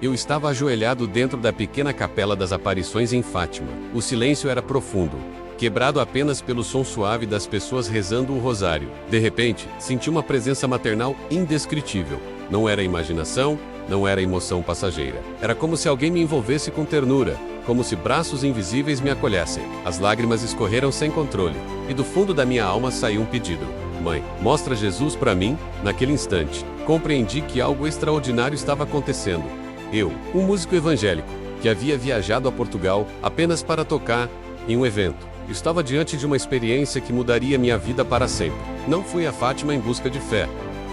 Eu estava ajoelhado dentro da pequena capela das aparições em Fátima. O silêncio era profundo, quebrado apenas pelo som suave das pessoas rezando o rosário. De repente, senti uma presença maternal indescritível. Não era imaginação, não era emoção passageira. Era como se alguém me envolvesse com ternura, como se braços invisíveis me acolhessem. As lágrimas escorreram sem controle, e do fundo da minha alma saiu um pedido. Mãe, mostra Jesus para mim. Naquele instante, compreendi que algo extraordinário estava acontecendo. Eu, um músico evangélico, que havia viajado a Portugal apenas para tocar em um evento, estava diante de uma experiência que mudaria minha vida para sempre. Não fui a Fátima em busca de fé,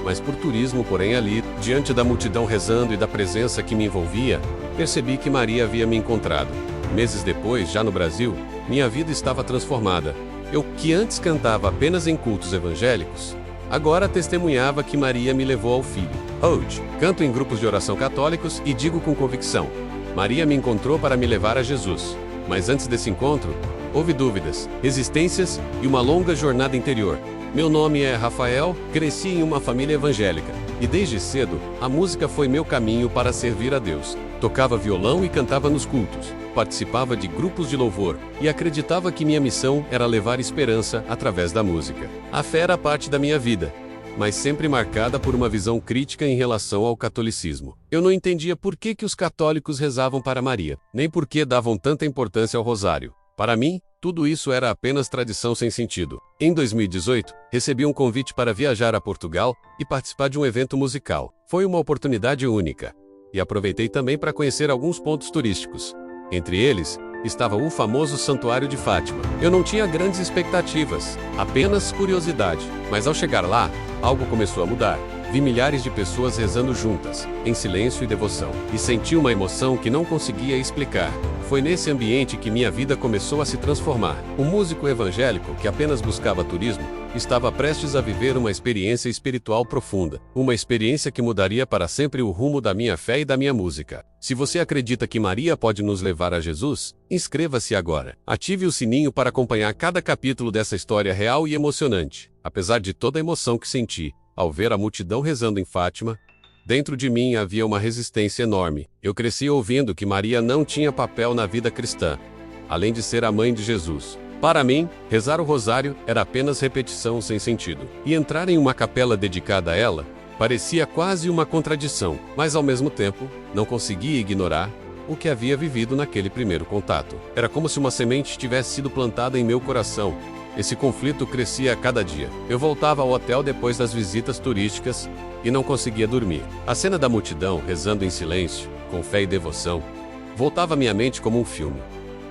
mas por turismo. Porém ali, diante da multidão rezando e da presença que me envolvia, percebi que Maria havia me encontrado. Meses depois, já no Brasil, minha vida estava transformada. Eu, que antes cantava apenas em cultos evangélicos, agora testemunhava que Maria me levou ao Filho. Hoje, canto em grupos de oração católicos e digo com convicção: Maria me encontrou para me levar a Jesus. Mas antes desse encontro, houve dúvidas, resistências e uma longa jornada interior. Meu nome é Rafael, cresci em uma família evangélica, e desde cedo, a música foi meu caminho para servir a Deus. Tocava violão e cantava nos cultos, participava de grupos de louvor, e acreditava que minha missão era levar esperança através da música. A fé era parte da minha vida, mas sempre marcada por uma visão crítica em relação ao catolicismo. Eu não entendia por que os católicos rezavam para Maria, nem por que davam tanta importância ao rosário. Para mim, tudo isso era apenas tradição sem sentido. Em 2018, recebi um convite para viajar a Portugal e participar de um evento musical. Foi uma oportunidade única, e aproveitei também para conhecer alguns pontos turísticos. Entre eles, estava o famoso Santuário de Fátima. Eu não tinha grandes expectativas, apenas curiosidade. Mas ao chegar lá, algo começou a mudar. Vi milhares de pessoas rezando juntas, em silêncio e devoção, e senti uma emoção que não conseguia explicar. Foi nesse ambiente que minha vida começou a se transformar. Um músico evangélico que apenas buscava turismo, estava prestes a viver uma experiência espiritual profunda. Uma experiência que mudaria para sempre o rumo da minha fé e da minha música. Se você acredita que Maria pode nos levar a Jesus, inscreva-se agora. Ative o sininho para acompanhar cada capítulo dessa história real e emocionante. Apesar de toda a emoção que senti ao ver a multidão rezando em Fátima, dentro de mim havia uma resistência enorme. Eu cresci ouvindo que Maria não tinha papel na vida cristã, além de ser a mãe de Jesus. Para mim, rezar o rosário era apenas repetição sem sentido. E entrar em uma capela dedicada a ela parecia quase uma contradição, mas ao mesmo tempo, não conseguia ignorar o que havia vivido naquele primeiro contato. Era como se uma semente tivesse sido plantada em meu coração. Esse conflito crescia a cada dia. Eu voltava ao hotel depois das visitas turísticas e não conseguia dormir. A cena da multidão rezando em silêncio, com fé e devoção, voltava à minha mente como um filme.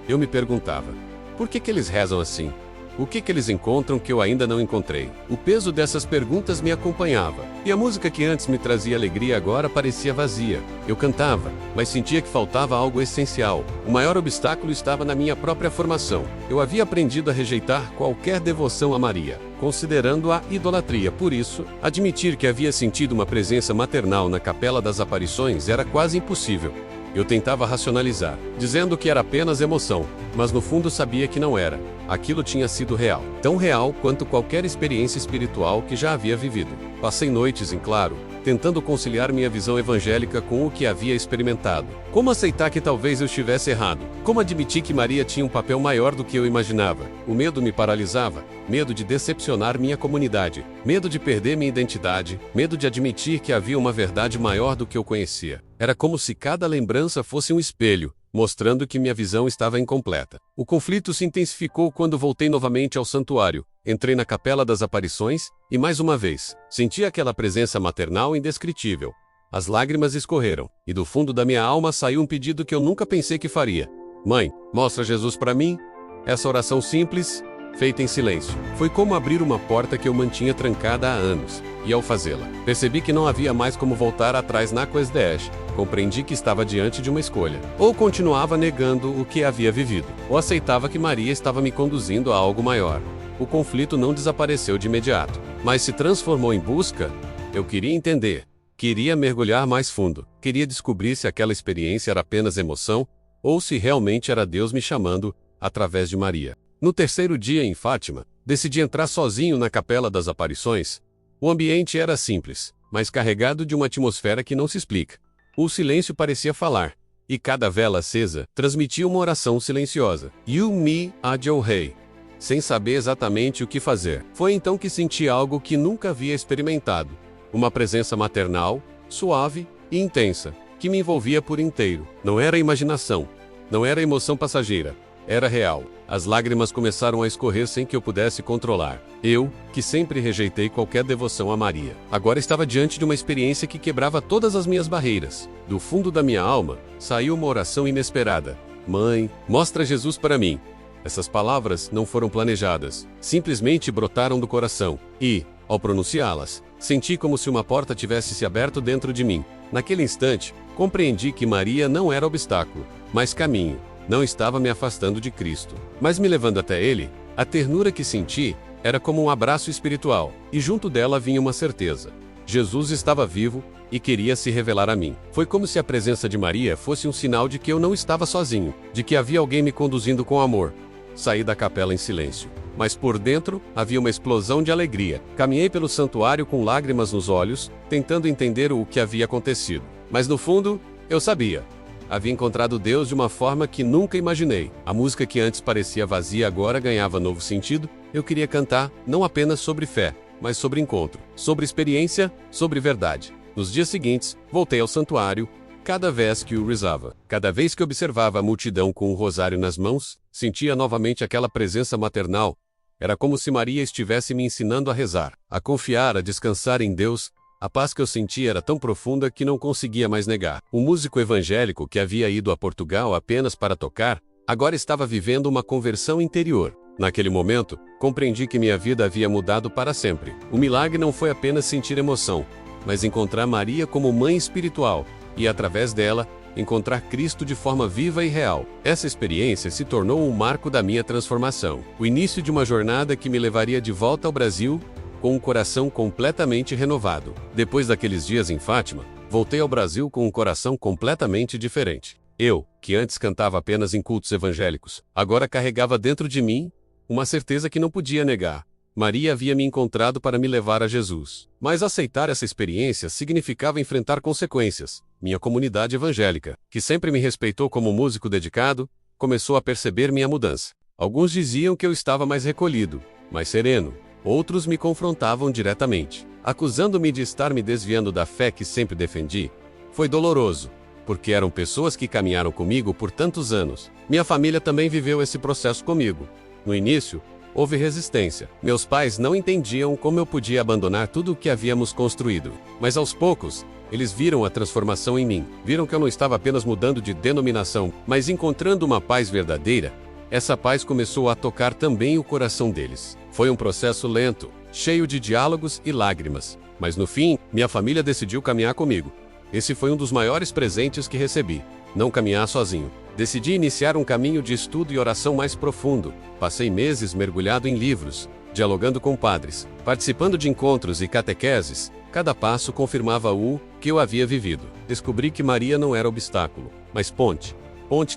Eu me perguntava: por que eles rezam assim? O que eles encontram que eu ainda não encontrei? O peso dessas perguntas me acompanhava, e a música que antes me trazia alegria agora parecia vazia. Eu cantava, mas sentia que faltava algo essencial. O maior obstáculo estava na minha própria formação. Eu havia aprendido a rejeitar qualquer devoção a Maria, considerando-a idolatria. Por isso, admitir que havia sentido uma presença maternal na Capela das Aparições era quase impossível. Eu tentava racionalizar, dizendo que era apenas emoção, mas no fundo sabia que não era. Aquilo tinha sido real, tão real quanto qualquer experiência espiritual que já havia vivido. Passei noites em claro, tentando conciliar minha visão evangélica com o que havia experimentado. Como aceitar que talvez eu estivesse errado? Como admitir que Maria tinha um papel maior do que eu imaginava? O medo me paralisava, medo de decepcionar minha comunidade, medo de perder minha identidade, medo de admitir que havia uma verdade maior do que eu conhecia. Era como se cada lembrança fosse um espelho, mostrando que minha visão estava incompleta. O conflito se intensificou quando voltei novamente ao santuário. Entrei na Capela das Aparições e, mais uma vez, senti aquela presença maternal indescritível. As lágrimas escorreram, e do fundo da minha alma saiu um pedido que eu nunca pensei que faria. Mãe, mostra Jesus para mim. Essa oração simples, feita em silêncio, foi como abrir uma porta que eu mantinha trancada há anos, e ao fazê-la, percebi que não havia mais como voltar atrás na Quesdesh. Compreendi que estava diante de uma escolha. Ou continuava negando o que havia vivido, ou aceitava que Maria estava me conduzindo a algo maior. O conflito não desapareceu de imediato, mas se transformou em busca. Eu queria entender, queria mergulhar mais fundo, queria descobrir se aquela experiência era apenas emoção, ou se realmente era Deus me chamando, através de Maria. No terceiro dia em Fátima, decidi entrar sozinho na Capela das Aparições. O ambiente era simples, mas carregado de uma atmosfera que não se explica. O silêncio parecia falar, e cada vela acesa transmitia uma oração silenciosa. You me adjo rei. Sem saber exatamente o que fazer. Foi então que senti algo que nunca havia experimentado. Uma presença maternal, suave e intensa, que me envolvia por inteiro. Não era imaginação. Não era emoção passageira. Era real. As lágrimas começaram a escorrer sem que eu pudesse controlar. Eu, que sempre rejeitei qualquer devoção a Maria, agora estava diante de uma experiência que quebrava todas as minhas barreiras. Do fundo da minha alma, saiu uma oração inesperada. Mãe, mostra Jesus para mim. Essas palavras não foram planejadas. Simplesmente brotaram do coração. E, ao pronunciá-las, senti como se uma porta tivesse se aberto dentro de mim. Naquele instante, compreendi que Maria não era obstáculo, mas caminho. Não estava me afastando de Cristo, mas me levando até Ele. A ternura que senti era como um abraço espiritual, e junto dela vinha uma certeza. Jesus estava vivo e queria se revelar a mim. Foi como se a presença de Maria fosse um sinal de que eu não estava sozinho, de que havia alguém me conduzindo com amor. Saí da capela em silêncio, mas por dentro havia uma explosão de alegria. Caminhei pelo santuário com lágrimas nos olhos, tentando entender o que havia acontecido. Mas no fundo, eu sabia. Havia encontrado Deus de uma forma que nunca imaginei. A música que antes parecia vazia agora ganhava novo sentido. Eu queria cantar não apenas sobre fé, mas sobre encontro, sobre experiência, sobre verdade. Nos dias seguintes, voltei ao santuário, cada vez que o rezava. Cada vez que observava a multidão com um rosário nas mãos, sentia novamente aquela presença maternal. Era como se Maria estivesse me ensinando a rezar, a confiar, a descansar em Deus. A paz que eu sentia era tão profunda que não conseguia mais negar. O músico evangélico que havia ido a Portugal apenas para tocar, agora estava vivendo uma conversão interior. Naquele momento, compreendi que minha vida havia mudado para sempre. O milagre não foi apenas sentir emoção, mas encontrar Maria como mãe espiritual, e através dela, encontrar Cristo de forma viva e real. Essa experiência se tornou um marco da minha transformação. O início de uma jornada que me levaria de volta ao Brasil, com um coração completamente renovado. Depois daqueles dias em Fátima, voltei ao Brasil com um coração completamente diferente. Eu, que antes cantava apenas em cultos evangélicos, agora carregava dentro de mim uma certeza que não podia negar. Maria havia me encontrado para me levar a Jesus. Mas aceitar essa experiência significava enfrentar consequências. Minha comunidade evangélica, que sempre me respeitou como músico dedicado, começou a perceber minha mudança. Alguns diziam que eu estava mais recolhido, mais sereno. Outros me confrontavam diretamente, acusando-me de estar me desviando da fé que sempre defendi. Foi doloroso, porque eram pessoas que caminharam comigo por tantos anos. Minha família também viveu esse processo comigo. No início, houve resistência. Meus pais não entendiam como eu podia abandonar tudo o que havíamos construído. Mas aos poucos, eles viram a transformação em mim. Viram que eu não estava apenas mudando de denominação, mas encontrando uma paz verdadeira. Essa paz começou a tocar também o coração deles. Foi um processo lento, cheio de diálogos e lágrimas. Mas no fim, minha família decidiu caminhar comigo. Esse foi um dos maiores presentes que recebi. Não caminhar sozinho. Decidi iniciar um caminho de estudo e oração mais profundo. Passei meses mergulhado em livros, dialogando com padres, participando de encontros e catequeses. Cada passo confirmava o que eu havia vivido. Descobri que Maria não era obstáculo, mas ponte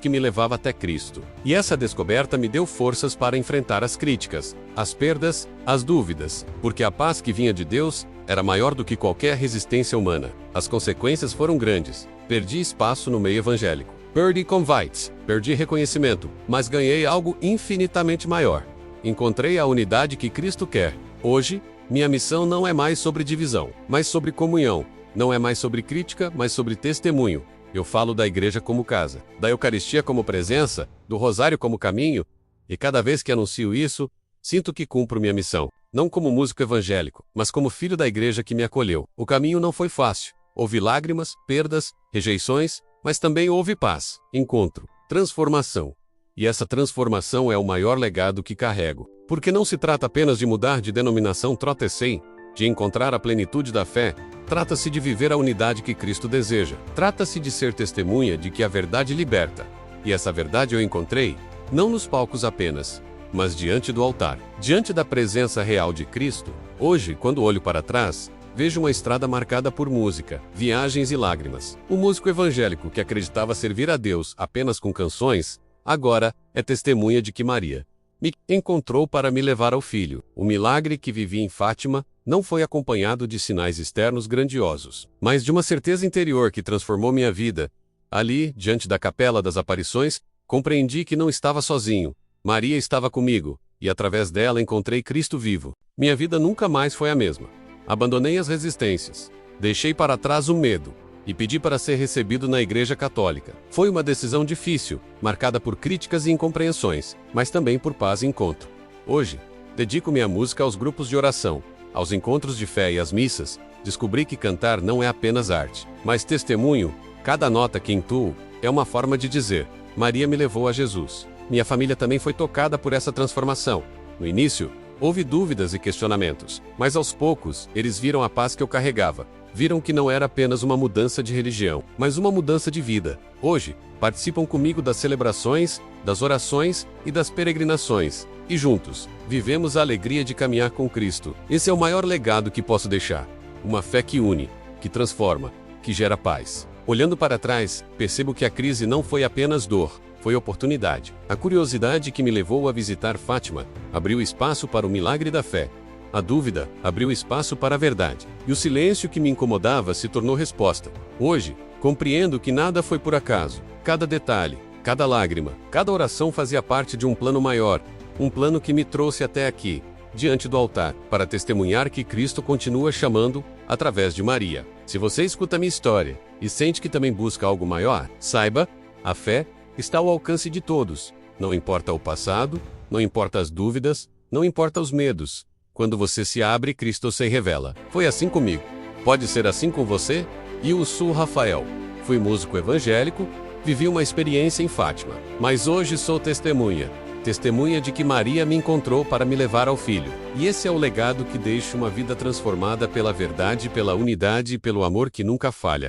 que me levava até Cristo. E essa descoberta me deu forças para enfrentar as críticas, as perdas, as dúvidas, porque a paz que vinha de Deus era maior do que qualquer resistência humana. As consequências foram grandes. Perdi espaço no meio evangélico. Perdi convites, perdi reconhecimento, mas ganhei algo infinitamente maior. Encontrei a unidade que Cristo quer. Hoje, minha missão não é mais sobre divisão, mas sobre comunhão. Não é mais sobre crítica, mas sobre testemunho. Eu falo da igreja como casa, da Eucaristia como presença, do rosário como caminho, e cada vez que anuncio isso, sinto que cumpro minha missão. Não como músico evangélico, mas como filho da igreja que me acolheu. O caminho não foi fácil. Houve lágrimas, perdas, rejeições, mas também houve paz, encontro, transformação. E essa transformação é o maior legado que carrego. Porque não se trata apenas de mudar de denominação trotecei, de encontrar a plenitude da fé. Trata-se de viver a unidade que Cristo deseja. Trata-se de ser testemunha de que a verdade liberta. E essa verdade eu encontrei, não nos palcos apenas, mas diante do altar, diante da presença real de Cristo. Hoje, quando olho para trás, vejo uma estrada marcada por música, viagens e lágrimas. O músico evangélico que acreditava servir a Deus apenas com canções, agora é testemunha de que Maria me encontrou para me levar ao Filho. O milagre que vivi em Fátima não foi acompanhado de sinais externos grandiosos, mas de uma certeza interior que transformou minha vida. Ali, diante da Capela das Aparições, compreendi que não estava sozinho. Maria estava comigo, e através dela encontrei Cristo vivo. Minha vida nunca mais foi a mesma. Abandonei as resistências, deixei para trás o medo, e pedi para ser recebido na Igreja Católica. Foi uma decisão difícil, marcada por críticas e incompreensões, mas também por paz e encontro. Hoje, dedico minha música aos grupos de oração, aos encontros de fé e às missas. Descobri que cantar não é apenas arte, mas testemunho. Cada nota que entuo é uma forma de dizer: Maria me levou a Jesus. Minha família também foi tocada por essa transformação. No início, houve dúvidas e questionamentos, mas aos poucos, eles viram a paz que eu carregava. Viram que não era apenas uma mudança de religião, mas uma mudança de vida. Hoje, participam comigo das celebrações, das orações e das peregrinações. E juntos, vivemos a alegria de caminhar com Cristo. Esse é o maior legado que posso deixar. Uma fé que une, que transforma, que gera paz. Olhando para trás, percebo que a crise não foi apenas dor, foi oportunidade. A curiosidade que me levou a visitar Fátima abriu espaço para o milagre da fé. A dúvida abriu espaço para a verdade. E o silêncio que me incomodava se tornou resposta. Hoje, compreendo que nada foi por acaso. Cada detalhe, cada lágrima, cada oração fazia parte de um plano maior. Um plano que me trouxe até aqui, diante do altar, para testemunhar que Cristo continua chamando, através de Maria. Se você escuta minha história e sente que também busca algo maior, saiba, a fé está ao alcance de todos. Não importa o passado, não importa as dúvidas, não importa os medos. Quando você se abre, Cristo se revela. Foi assim comigo. Pode ser assim com você? Eu sou Rafael. Fui músico evangélico, vivi uma experiência em Fátima. Mas hoje sou testemunha. Testemunha de que Maria me encontrou para me levar ao Filho. E esse é o legado que deixa uma vida transformada pela verdade, pela unidade e pelo amor que nunca falha.